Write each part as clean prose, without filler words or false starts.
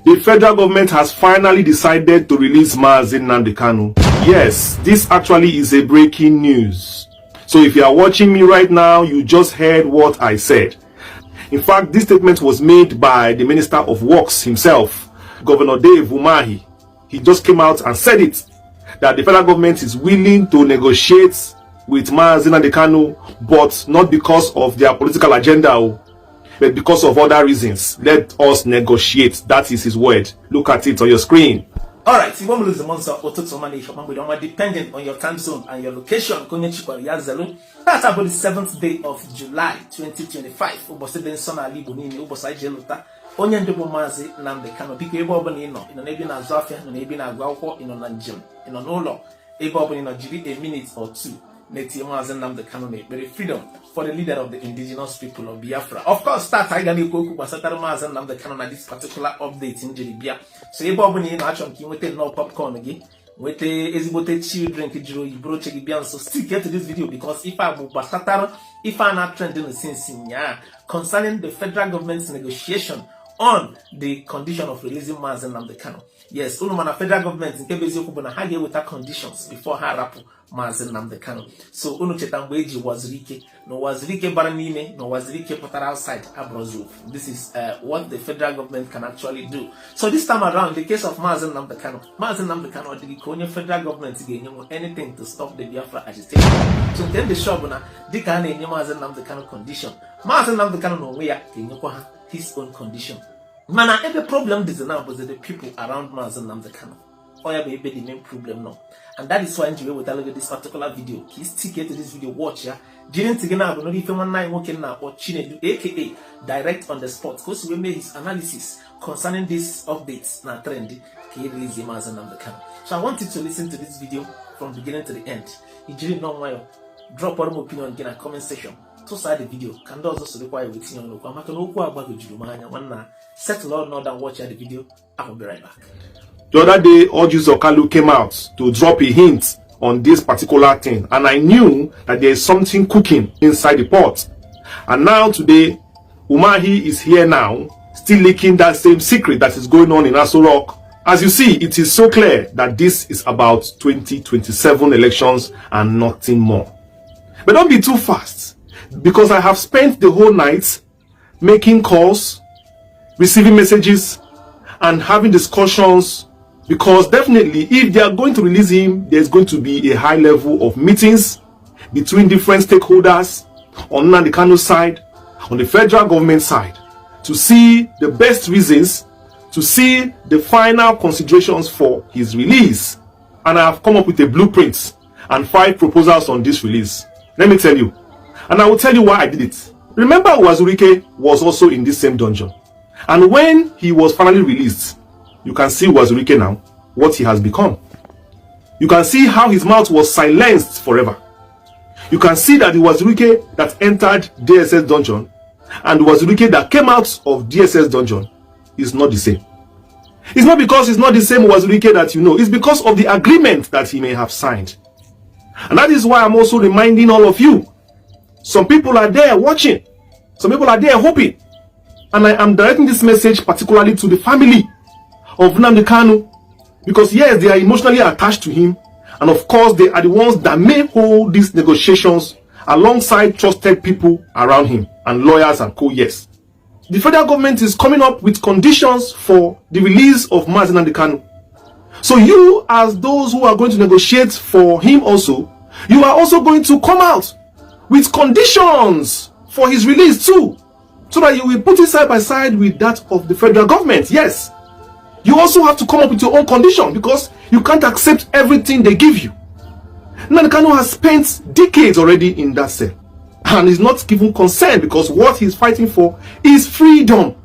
The federal government has finally decided to release Mazi Nnamdi Kanu. Yes, this actually is a breaking news. So if you are watching me right now, you just heard what I said. In fact, this statement was made by the Minister of Works himself, Governor Dave Umahi. He just came out and said it, that the federal government is willing to negotiate with Mazi Nnamdi Kanu, but not because of their political agenda, but because of other reasons. Let us negotiate. That is his word. Look at it on your screen. Alright, you won't lose the months of depending on your time zone and your location. That's about the 7th day of July 2025. Onye ndebo Mazi Nnamdi Kanu biko ebe obuna ino na-ebi na azụ afia na-ebi na agwa akwụkwọ ino na njem ino n'ụlọ ebe obuna ino jiri a minute or two na-etinye Mazi Nnamdi Kanu na-ekpere freedom for the leader of the indigenous people of Biafra. Of course, start anyị ga na-ekwu okwu gbasatara Mazi Nnamdi Kanu na this particular update njiri bịa. So ebe obuna ino achọ nke inwete no popcorn gị, nwete ezigbote chill drink jiri oyiburu oche gị bịa nso, stick to this video because if I bụ gbasatara if I na trend in since nya concerning the federal government's negotiation on the condition of releasing Mazi Nnamdi Kanu. Yes, the federal government in Kebezi na ha ga-eweta conditions before ha rapụ Mazi Nnamdi Kanu. So unu cheta mgbe eji wazirike no wazirike bara n'ime no wazirike pụtara outside abrozu. This is what the federal government can actually do. So this time around, the case of Mazi Nnamdi Kanu adịghị ka onye federal government ga-enye anything to stop the Biafra agitation. So then the shop na dịka a na-enye Mazi Nnamdi Kanu condition, Mazi Nnamdi Kanu na onwe ya ga-enyekwa ha his own condition. Mana the problem is now was the people around Mazi Nnamdi Kanu. Oya be the main problem now. And that is why enjoy with this particular video. Please stick to this video, watch ya. Didn't again have no if one night working now or Chinedu aka direct on the spot. Because we made his analysis concerning these updates now trendy. He released Mazi Nnamdi Kanu. So I want you to listen to this video from beginning to the end. If you didn't know why, drop your opinion in the comment section. To start the video, can also require waiting on the settle all not and watch the video. I will be right back. The other day, Orji Zokalu came out to drop a hint on this particular thing, and I knew that there is something cooking inside the pot. And now today, Umahi is here now, still leaking that same secret that is going on in Aso Rock. As you see, it is so clear that this is about 2027 elections and nothing more. But don't be too fast, because I have spent the whole night making calls, receiving messages, and having discussions, because definitely if they are going to release him, there's going to be a high level of meetings between different stakeholders on Nnamdi Kanu's side, on the federal government side, to see the best reasons, to see the final considerations for his release. And I have come up with a blueprint and 5 proposals on this release. Let me tell you. And I will tell you why I did it. Remember, Wazirike was also in this same dungeon. And when he was finally released, you can see Wazirike now, what he has become. You can see how his mouth was silenced forever. You can see that the Wazirike that entered DSS dungeon and the Wazirike that came out of DSS dungeon is not the same. It's not because it's not the same Wazirike that you know. It's because of the agreement that he may have signed. And that is why I'm also reminding all of you. Some people are there watching. Some people are there hoping. And I am directing this message particularly to the family of Nnamdi Kanu. Because yes, they are emotionally attached to him. And of course, they are the ones that may hold these negotiations alongside trusted people around him. And lawyers and co-yes. The federal government is coming up with conditions for the release of Mazi Nnamdi Kanu. So you, as those who are going to negotiate for him also, you are also going to come out with conditions for his release too, so that you will put it side by side with that of the federal government. Yes, you also have to come up with your own condition, because you can't accept everything they give you. Nnamdi Kanu has spent decades already in that cell and is not given consent, because what he's fighting for is freedom.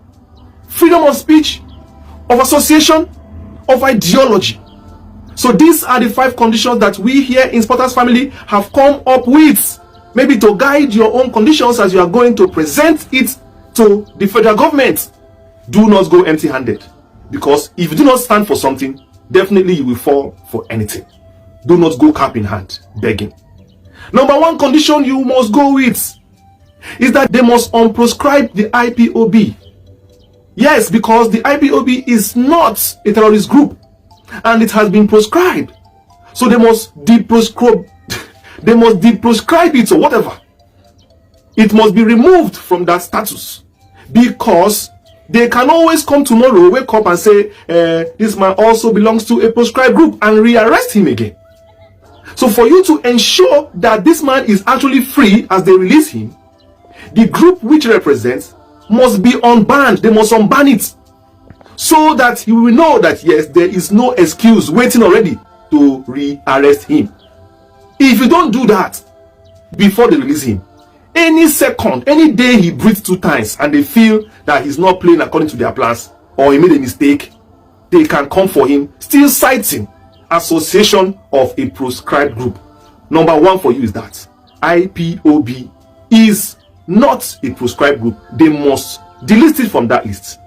Freedom of speech, of association, of ideology. So these are the 5 conditions that we here in Spotters Family have come up with. Maybe to guide your own conditions as you are going to present it to the federal government. Do not go empty-handed, because if you do not stand for something, definitely you will fall for anything. Do not go cap in hand begging. Number 1 condition you must go with is that they must unproscribe the IPOB. Yes, because the IPOB is not a terrorist group and it has been proscribed. So they must deproscribe they must deproscribe it or whatever. It must be removed from that status, because they can always come tomorrow, wake up and say, this man also belongs to a proscribed group, and rearrest him again. So for you to ensure that this man is actually free as they release him, the group which represents must be unbanned. They must unban it, so that you will know that yes, there is no excuse waiting already to rearrest him. If you don't do that before they release him, any second, any day he breathes 2 times and they feel that he's not playing according to their plans, or he made a mistake, they can come for him, still citing association of a proscribed group. Number 1 for you is that IPOB is not a proscribed group. They must delist it from that list.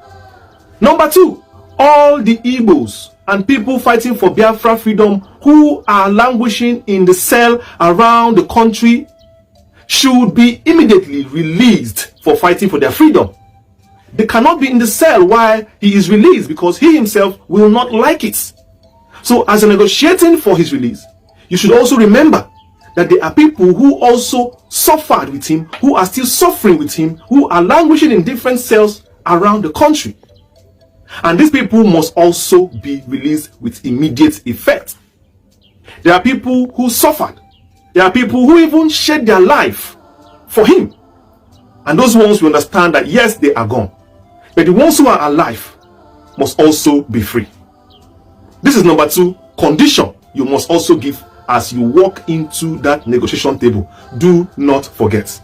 Number 2, all the Igbos and people fighting for Biafra freedom who are languishing in the cell around the country should be immediately released for fighting for their freedom. They cannot be in the cell while he is released, because he himself will not like it. So as you're negotiating for his release, you should also remember that there are people who also suffered with him, who are still suffering with him, who are languishing in different cells around the country. And these people must also be released with immediate effect. There are people who suffered. There are people who even shed their life for him. And those ones will understand that yes, they are gone. But the ones who are alive must also be free. This is number 2 condition you must also give as you walk into that negotiation table. Do not forget.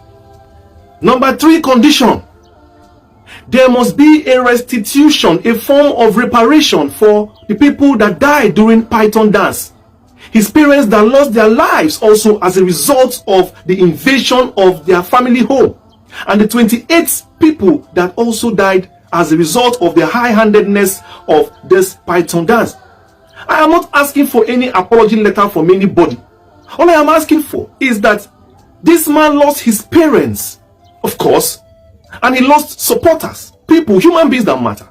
Number 3 condition: there must be a restitution, a form of reparation for the people that died during Python dance. His parents that lost their lives also as a result of the invasion of their family home, and the 28 people that also died as a result of the high-handedness of this Python dance. I am not asking for any apology letter from anybody. All I am asking for is that this man lost his parents, of course, and he lost supporters, people, human beings that matter.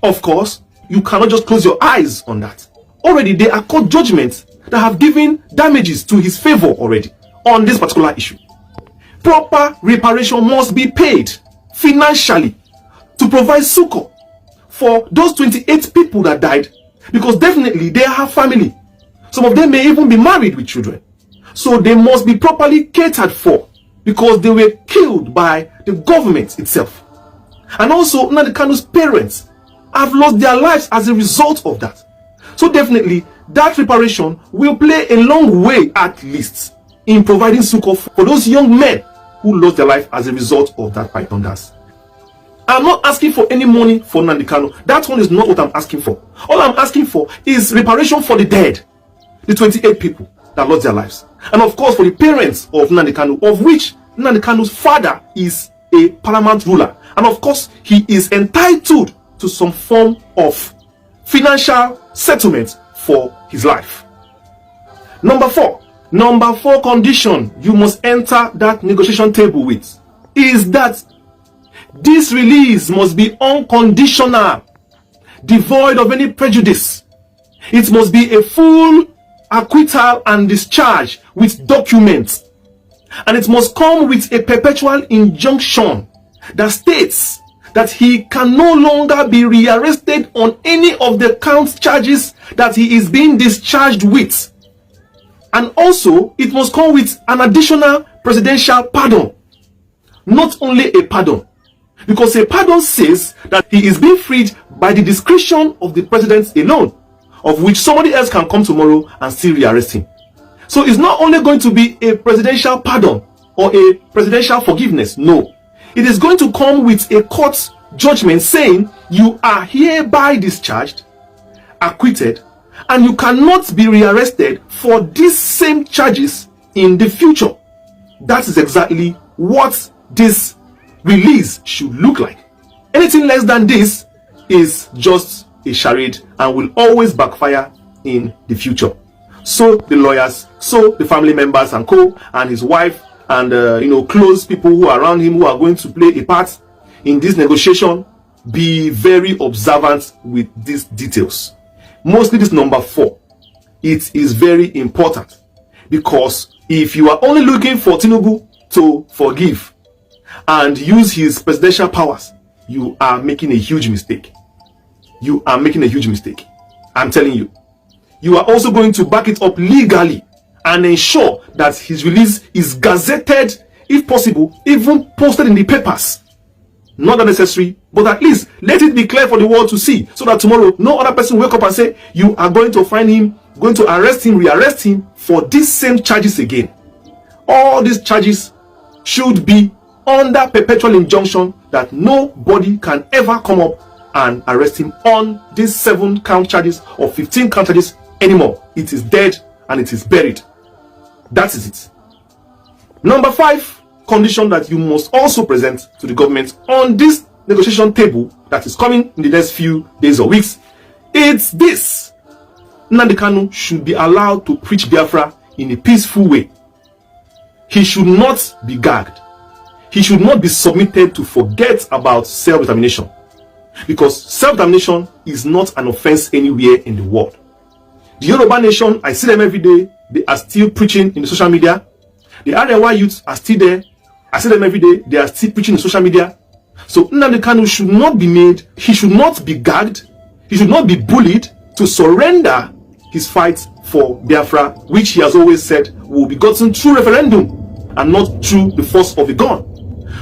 Of course, you cannot just close your eyes on that. Already there are court judgments that have given damages to his favor already on this particular issue. Proper reparation must be paid financially to provide succor for those 28 people that died, because definitely they have family. Some of them may even be married with children. So they must be properly catered for, because they were killed by the government itself. And also Nnamdi Kanu's parents have lost their lives as a result of that. So definitely that reparation will play a long way, at least, in providing succor for those young men who lost their life as a result of that Python dance. I'm not asking for any money for Nnamdi Kanu. That one is not what I'm asking for. All I'm asking for is reparation for the dead, the 28 people that lost their lives. And of course for the parents of Nnamdi Kanu, of which Nnamdi Kanu's father is a paramount ruler. And of course he is entitled to some form of financial settlement for his life. Number 4 condition you must enter that negotiation table with is that this release must be unconditional, devoid of any prejudice. It must be a full acquittal and discharge with documents, and it must come with a perpetual injunction that states that he can no longer be rearrested on any of the count charges that he is being discharged with. And also it must come with an additional presidential pardon. Not only a pardon, because a pardon says that he is being freed by the discretion of the president alone, of which somebody else can come tomorrow and still rearrest him. So it's not only going to be a presidential pardon or a presidential forgiveness. No, it is going to come with a court judgment saying you are hereby discharged, acquitted, and you cannot be rearrested for these same charges in the future. That is exactly what this release should look like. Anything less than this is just a charade and will always backfire in the future. So the lawyers, so the family members and co, and his wife, and close people who are around him who are going to play a part in this negotiation, be very observant with these details. Mostly this number 4. It is very important, because if you are only looking for Tinubu to forgive and use his presidential powers, you are making a huge mistake. You are making a huge mistake. I'm telling you. You are also going to back it up legally and ensure that his release is gazetted, if possible, even posted in the papers. Not that necessary, but at least let it be clear for the world to see, so that tomorrow no other person will wake up and say you are going to find him, going to arrest him, rearrest him for these same charges again. All these charges should be under perpetual injunction that nobody can ever come up and arrest him on these 7 count charges or 15 count charges anymore. It is dead and it is buried. That is it. Number 5 condition that you must also present to the government on this negotiation table that is coming in the next few days or weeks, it's this: Nnamdi Kanu should be allowed to preach Biafra in a peaceful way. He should not be gagged. He should not be submitted to forget about self-determination, because self-determination is not an offense anywhere in the world. The Yoruba nation, I see them every day. They are still preaching in the social media. The Arewa youths are still there. I see them every day. They are still preaching in social media. So Nnamdi Kanu should not be made, he should not be gagged, he should not be bullied to surrender his fight for Biafra, which he has always said will be gotten through referendum and not through the force of a gun.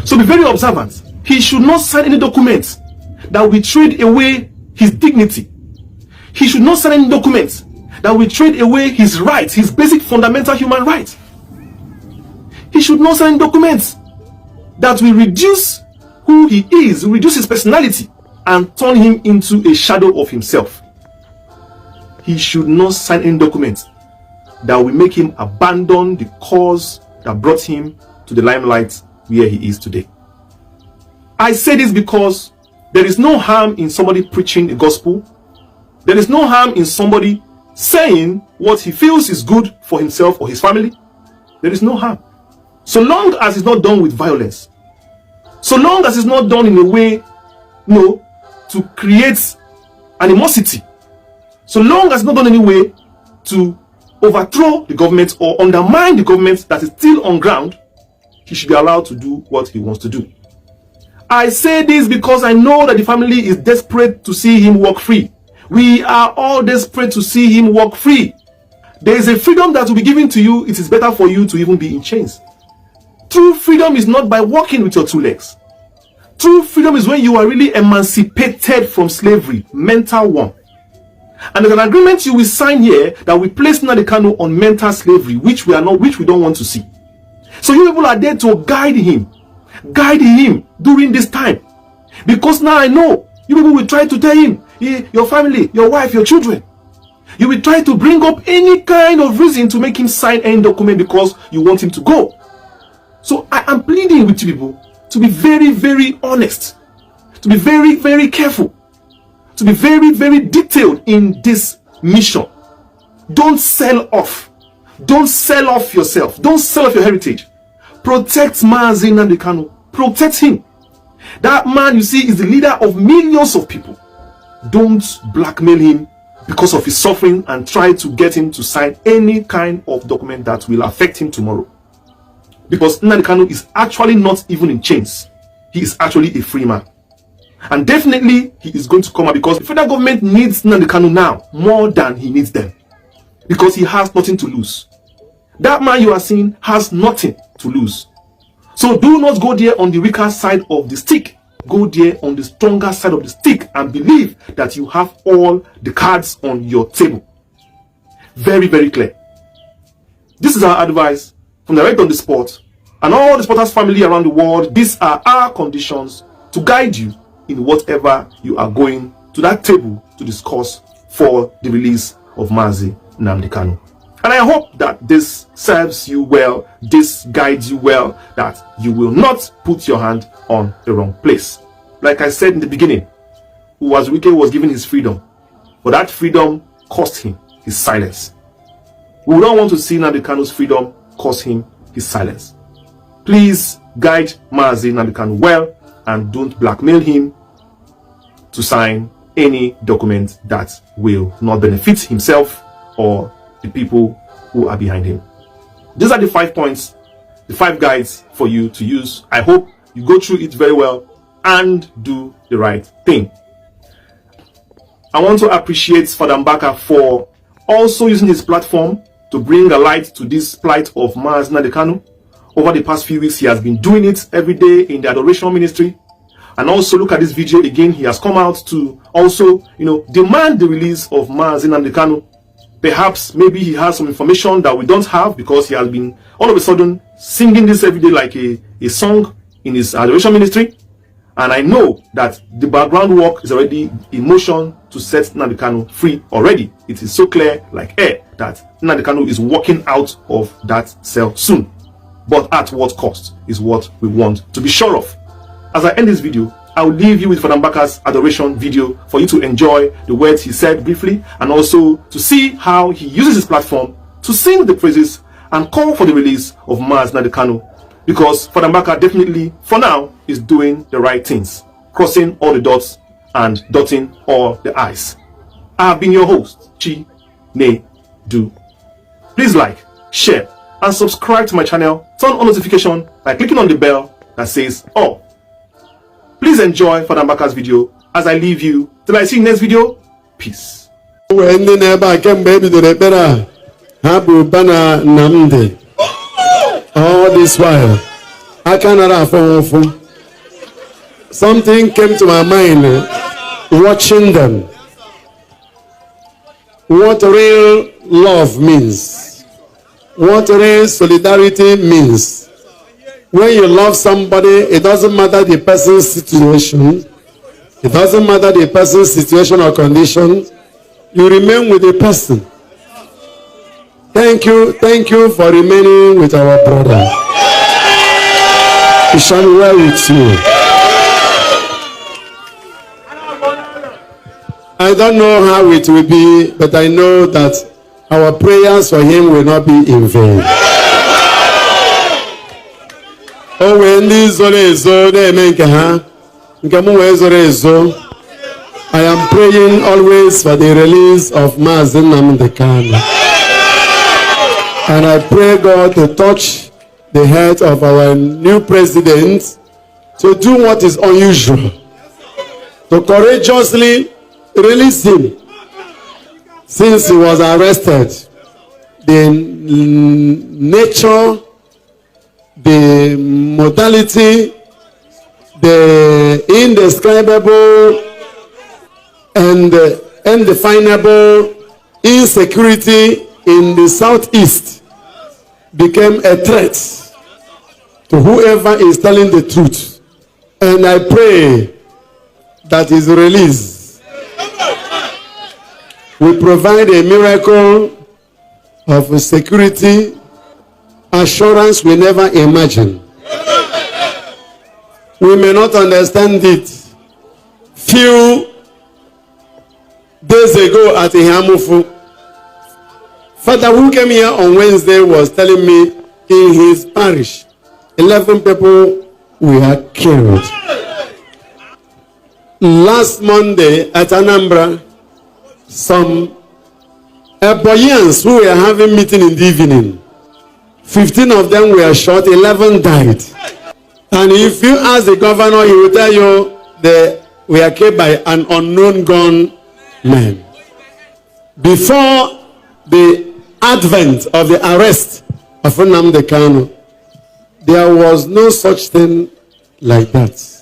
So be very observant. He should not sign any documents that will trade away his dignity. He should not sign any documents that will trade away his rights, his basic fundamental human rights. He should not sign documents that will reduce who he is, will reduce his personality, and turn him into a shadow of himself. He should not sign any documents that will make him abandon the cause that brought him to the limelight where he is today. I say this because there is no harm in somebody preaching the gospel. There is no harm in somebody saying what he feels is good for himself or his family. There is no harm, so long as it's not done with violence. So long as it's not done in a way, to create animosity. So long as it's not done in any way to overthrow the government or undermine the government that is still on ground, he should be allowed to do what he wants to do. I say this because I know that the family is desperate to see him walk free. We are all desperate to see him walk free. There is a freedom that will be given to you. It is better for you to even be in chains. True freedom is not by walking with your 2 legs. True freedom is when you are really emancipated from slavery, mental one. And there's an agreement you will sign here that will place Nnamdi Kanu on mental slavery, which we don't want to see. So you people are there to guide him during this time. Because now I know you people will try to tell him, your family, your wife, your children. You will try to bring up any kind of reason to make him sign any document because you want him to go. So I am pleading with you people to be very, very honest, to be very, very careful, to be very, very detailed in this mission. Don't sell off. Don't sell off yourself. Don't sell off your heritage. Protect Mazi Nnamdi Kanu. Protect him. That man, you see, is the leader of millions of people. Don't blackmail him because of his suffering and try to get him to sign any kind of document that will affect him tomorrow. Because Nnamdi Kanu is actually not even in chains. He is actually a free man. And definitely he is going to come out, because the federal government needs Nnamdi Kanu now more than he needs them. Because he has nothing to lose. That man you are seeing has nothing to lose. So do not go there on the weaker side of the stick. Go there on the stronger side of the stick and believe that you have all the cards on your table. Very, very clear. This is our advice from the Right on the Spot and all the Spotters family around the world. These are our conditions to guide you in whatever you are going to that table to discuss for the release of Mazi Nnamdi Kanu. And I hope that this serves you well, this guides you well, that you will not put your hand on the wrong place. Like I said in the beginning, Uwazuike was given his freedom, but that freedom cost him his silence. We don't want to see Nnamdi Kanu's freedom cost him his silence. Please guide Mazi Nnamdi Kanu well and don't blackmail him. to sign any document that will not benefit himself or the people who are behind him. These are the 5 points, the 5 guides for you to use. I hope you go through it very well and do the right thing. I want to appreciate Father Mbaka for also using his platform to bring a light to this plight of Mazi Nnamdi Kanu. Over the past few weeks, he has been doing it every day in the adoration ministry. And also look at this video again. He has come out to also, demand the release of Mazi Nnamdi Kanu. Perhaps maybe he has some information that we don't have, because he has been all of a sudden singing this every day like a song in his adoration ministry. And I know that the background work is already in motion to set Nnamdi Kanu free already. It is so clear like air that Nnamdi Kanu is walking out of that cell soon. But at what cost is what we want to be sure of. As I end this video, I will leave you with Father Mbaka's adoration video for you to enjoy the words he said briefly, and also to see how he uses his platform to sing the praises and call for the release of Mazi Nnamdi Kanu. Because Father Mbaka definitely, for now, is doing the right things, crossing all the dots and dotting all the I's. I have been your host, Chi Ne Du. Please like, share, and subscribe to my channel. Turn on notification by clicking on the bell that says all. Please enjoy Father Mbaka's video as I leave you. Till I see you next video. Peace. All this while, I cannot afford. Something came to my mind watching them. What real love means, what real solidarity means. When you love somebody, it doesn't matter the person's situation, it doesn't matter the person's situation or condition, you remain with the person. Thank you for remaining with our brother. It shall be well with you. I don't know how it will be, but I know that our prayers for him will not be in vain. Oh, when this I am praying always for the release of Mazi Nnamdi Kanu. And I pray God to touch the head of our new president to do what is unusual, to courageously release him. Since he was arrested, the nature, the modality, the indescribable and undefinable insecurity in the southeast became a threat to whoever is telling the truth. And I pray that his release will provide a miracle of security, assurance we never imagined. We may not understand it. Few days ago at Ihamufu, Father who came here on Wednesday was telling me in his parish, 11 people were killed. Last Monday at Anambra, some Eboyans who were having meeting in the evening, 15 of them were shot, 11 died. And if you ask the governor, he will tell you they were killed by an unknown gunman. Before the advent of the arrest of Nnamdi Kanu, there was no such thing like that.